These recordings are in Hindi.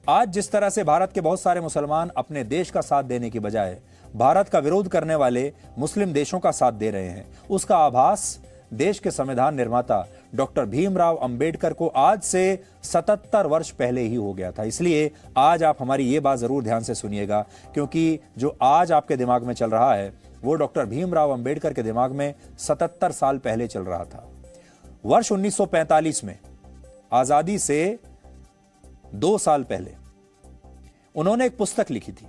आज जिस तरह से भारत के बहुत सारे मुसलमान अपने देश का साथ देने की बजाय भारत का विरोध करने वाले मुस्लिम देशों का साथ दे रहे हैं, उसका आभास देश के संविधान निर्माता डॉक्टर भीमराव अंबेडकर को आज से 77 वर्ष पहले ही हो गया था। इसलिए आज आप हमारी ये बात जरूर ध्यान से सुनिएगा, क्योंकि जो आज आपके दिमाग में चल रहा है वो डॉक्टर भीमराव अंबेडकर के दिमाग में 77 साल पहले चल रहा था। वर्ष 1945 में, आजादी से 2 साल पहले, उन्होंने एक पुस्तक लिखी थी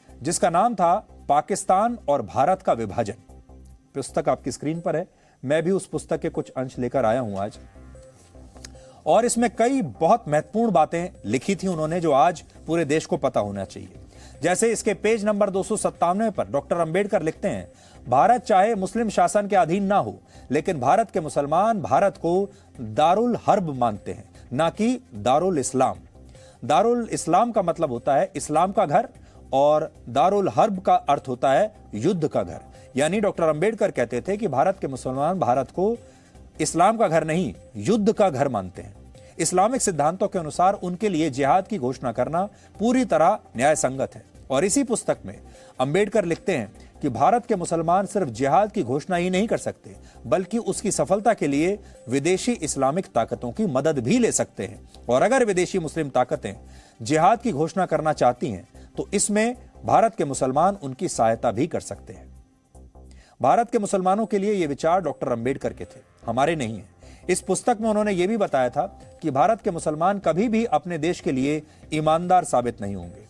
जिसका नाम था पाकिस्तान और भारत का विभाजन। पुस्तक आपकी स्क्रीन पर है। मैं भी उस पुस्तक के कुछ अंश लेकर आया हूं आज, और इसमें कई बहुत महत्वपूर्ण बातें लिखी थी उन्होंने जो आज पूरे देश को पता होना चाहिए। जैसे इसके पेज नंबर 297 पर डॉक्टर अंबेडकर लिखते हैं, भारत चाहे मुस्लिम शासन के अधीन ना हो, लेकिन भारत के मुसलमान भारत को दारुल हर्ब मानते हैं, ना कि दारुल इस्लाम। दारुल इस्लाम का मतलब होता है इस्लाम का घर, और दारुल हर्ब का अर्थ होता है युद्ध का घर। यानी डॉक्टर अंबेडकर कहते थे कि भारत के मुसलमान भारत को इस्लाम का घर नहीं, युद्ध का घर मानते हैं। इस्लामिक सिद्धांतों के अनुसार उनके लिए जिहाद की घोषणा करना पूरी तरह न्याय संगत है। और इसी पुस्तक में अंबेडकर लिखते हैं कि भारत के मुसलमान सिर्फ जिहाद की घोषणा ही नहीं कर सकते, बल्कि उसकी सफलता के लिए विदेशी इस्लामिक ताकतों की मदद भी ले सकते हैं। और अगर विदेशी मुस्लिम ताकतें जिहाद की घोषणा करना चाहती हैं तो इसमें भारत के मुसलमान उनकी सहायता भी कर सकते हैं। भारत के मुसलमानों के लिए ये विचार डॉक्टर अंबेडकर के थे, हमारे नहीं है। इस पुस्तक में उन्होंने ये भी बताया था कि भारत के मुसलमान कभी भी अपने देश के लिए ईमानदार साबित नहीं होंगे।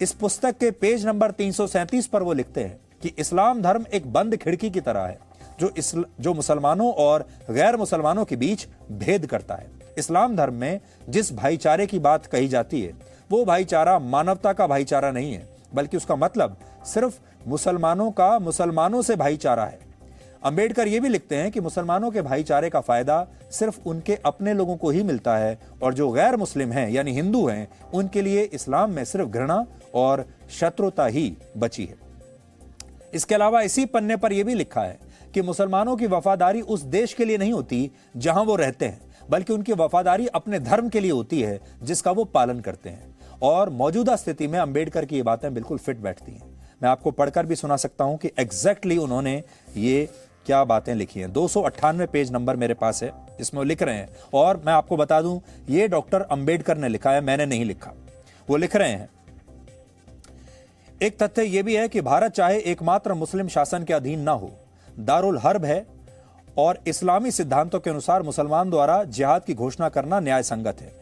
इस पुस्तक के पेज नंबर 337 पर वो लिखते हैं कि इस्लाम धर्म एक बंद खिड़की की तरह है जो मुसलमानों और गैर मुसलमानों के बीच भेद करता है। इस्लाम धर्म में जिस भाईचारे की बात कही जाती है वो भाईचारा मानवता का भाईचारा नहीं है, बल्कि उसका मतलब सिर्फ मुसलमानों का मुसलमानों से भाईचारा है। अंबेडकर ये भी लिखते हैं कि मुसलमानों के भाईचारे का फायदा सिर्फ उनके अपने लोगों को ही मिलता है, और जो गैर मुस्लिम हैं यानी हिंदू हैं उनके लिए इस्लाम में सिर्फ घृणा और शत्रुता ही बची है। इसके अलावा इसी पन्ने पर यह भी लिखा है कि मुसलमानों की वफादारी उस देश के लिए नहीं होती जहां वो रहते हैं, बल्कि उनकी वफादारी अपने धर्म के लिए होती है जिसका वो पालन करते हैं। और मौजूदा स्थिति में अंबेडकर की ये बातें बिल्कुल फिट बैठती हैं। मैं आपको पढ़कर भी सुना सकता हूं कि एग्जैक्टली उन्होंने ये क्या बातें लिखी हैं। 298 पेज नंबर मेरे पास है जिसमें वो लिख रहे हैं, और मैं आपको बता दूं ये डॉक्टर अंबेडकर ने लिखा है, मैंने नहीं लिखा। वो लिख रहे हैं, एक तथ्य यह भी है कि भारत चाहे एकमात्र मुस्लिम शासन के अधीन ना हो, दारुल हर्ब है, और इस्लामी सिद्धांतों के अनुसार मुसलमान द्वारा जिहाद की घोषणा करना न्याय संगत है।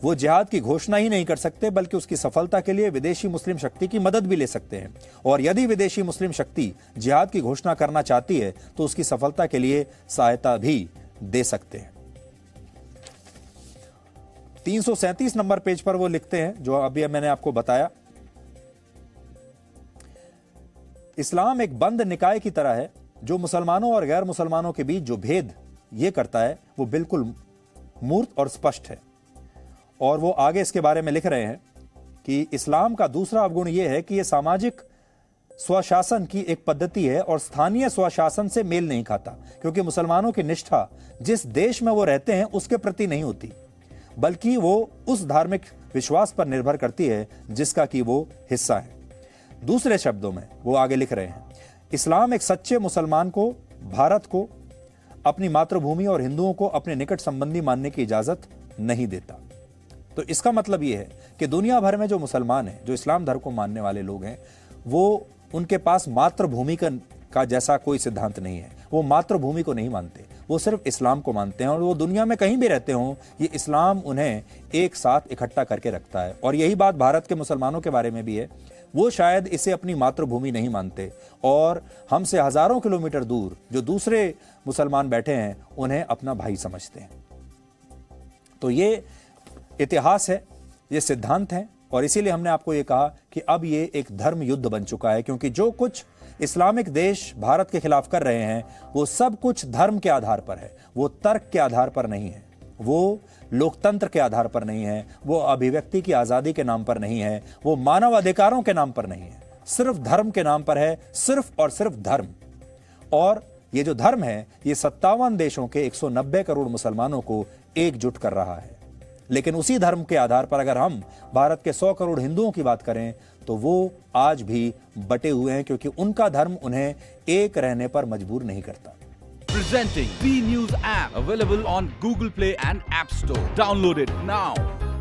वो जिहाद की घोषणा ही नहीं कर सकते, बल्कि उसकी सफलता के लिए विदेशी मुस्लिम शक्ति की मदद भी ले सकते हैं। और यदि विदेशी मुस्लिम शक्ति जिहाद की घोषणा करना चाहती है तो उसकी सफलता के लिए सहायता भी दे सकते हैं। 337 नंबर पेज पर वो लिखते हैं जो अभी मैंने आपको बताया, इस्लाम एक बंद निकाय की तरह है जो मुसलमानों और गैर मुसलमानों के बीच जो भेद ये करता है वो बिल्कुल मूर्त और स्पष्ट है। और वो आगे इसके बारे में लिख रहे हैं कि इस्लाम का दूसरा अवगुण यह है कि यह सामाजिक स्वशासन की एक पद्धति है और स्थानीय स्वशासन से मेल नहीं खाता, क्योंकि मुसलमानों की निष्ठा जिस देश में वो रहते हैं उसके प्रति नहीं होती, बल्कि वो उस धार्मिक विश्वास पर निर्भर करती है जिसका कि वो हिस्सा है। दूसरे शब्दों में वो आगे लिख रहे हैं, इस्लाम एक सच्चे मुसलमान को भारत को अपनी मातृभूमि और हिंदुओं को अपने निकट संबंधी मानने की इजाजत नहीं देता। तो इसका मतलब यह है कि दुनिया भर में जो मुसलमान हैं, जो इस्लाम धर्म को मानने वाले लोग हैं, वो उनके पास मातृभूमि का जैसा कोई सिद्धांत नहीं है। वो मातृभूमि को नहीं मानते, वो सिर्फ इस्लाम को मानते हैं, और वो दुनिया में कहीं भी रहते हों ये इस्लाम उन्हें एक साथ इकट्ठा करके रखता है। और यही बात भारत के मुसलमानों के बारे में भी है। वो शायद इसे अपनी मातृभूमि नहीं मानते, और हमसे हजारों किलोमीटर दूर जो दूसरे मुसलमान बैठे हैं उन्हें अपना भाई समझते हैं। तो ये इतिहास है, ये सिद्धांत है, और इसीलिए हमने आपको ये कहा कि अब ये एक धर्म युद्ध बन चुका है, क्योंकि जो कुछ इस्लामिक देश भारत के खिलाफ कर रहे हैं वो सब कुछ धर्म के आधार पर है, वो तर्क के आधार पर नहीं है, वो लोकतंत्र के आधार पर नहीं है, वो अभिव्यक्ति की आजादी के नाम पर नहीं है, वो मानव अधिकारों के नाम पर नहीं है, सिर्फ धर्म के नाम पर है, सिर्फ और सिर्फ धर्म। और ये जो धर्म है ये 57 देशों के 190 करोड़ मुसलमानों को एकजुट कर रहा है। लेकिन उसी धर्म के आधार पर अगर हम भारत के 100 करोड़ हिंदुओं की बात करें तो वो आज भी बटे हुए हैं, क्योंकि उनका धर्म उन्हें एक रहने पर मजबूर नहीं करता। Presenting B News app, available on Google Play and App Store. Download it now.